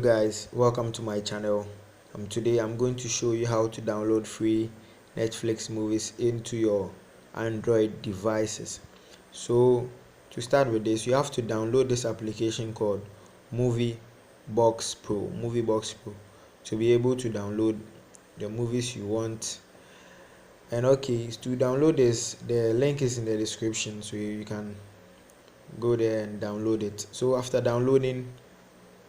guys, welcome to my channel. Today I'm going to show you how to download free Netflix movies into your Android devices. So to start with this, you have to download this application called Movie Box Pro to be able to download the movies you want. And okay, to download this, the link is in the description, so you can go there and download it. So after downloading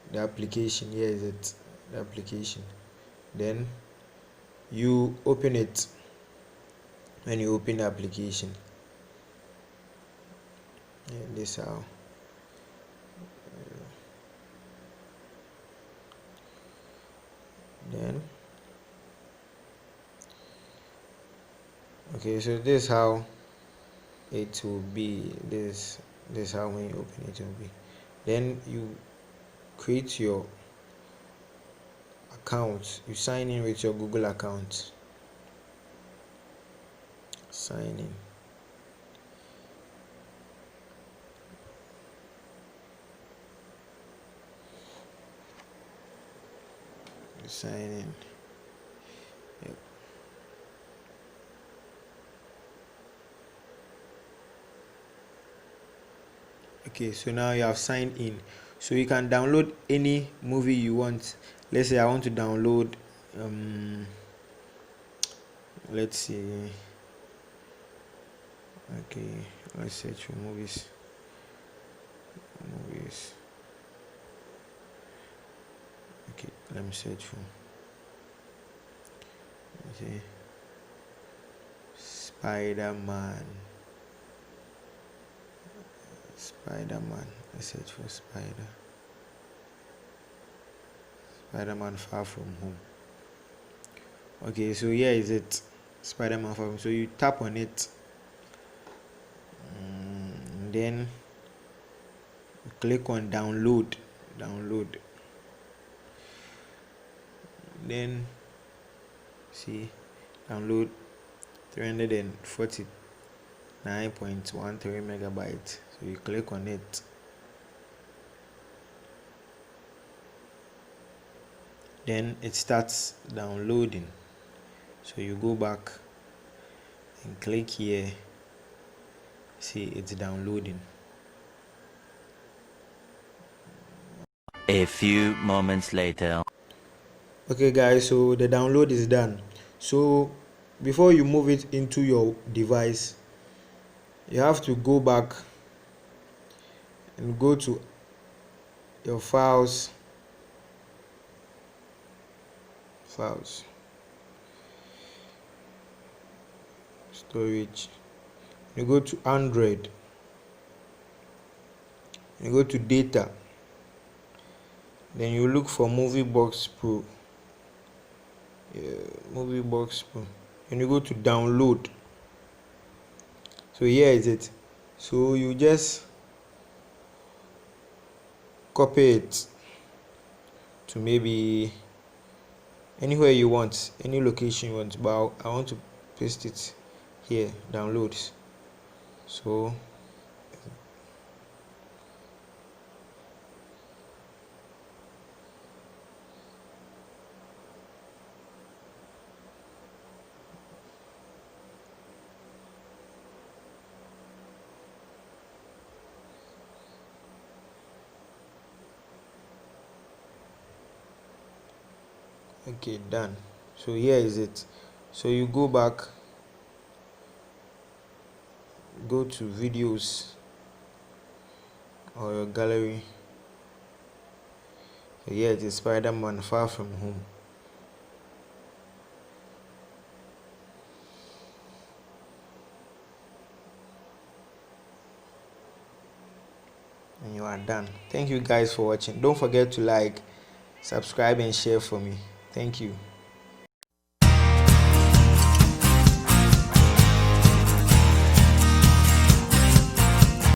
the application, here is it, the application, then you open it. When you open the application, this how then okay, so this is how it will be. This how when you open it will be. Then you create your account. You sign in with your Google account. Sign in. Sign in. Yep. Okay, so now you have signed in, so you can download any movie you want. Let's say I want to download let's see, okay, let's search for movies. Okay, let me search for, okay, Spider-Man. Let's search for Spider-Man Far From Home. Okay, so here is it, Spider-Man Far From Home. So you tap on it, then you click on download, then see download 349.13 megabytes. So you click on it, then it starts downloading. So you go back and click here, see it's downloading. A few moments later. Okay guys, so the download is done. So before you move it into your device, you have to go back and go to your files, storage. You go to Android, you go to data, then you look for Movie Box Pro, Movie Box Pro, and you go to download. So here is it. So you just copy it to maybe anywhere you want, any location you want, but I want to paste it here, downloads. So okay, done. So here is it. So you go back, go to videos or your gallery. So here it is, Spider-Man Far From Home. And you are done. Thank you guys for watching. Don't forget to like, subscribe and share for me. Thank you.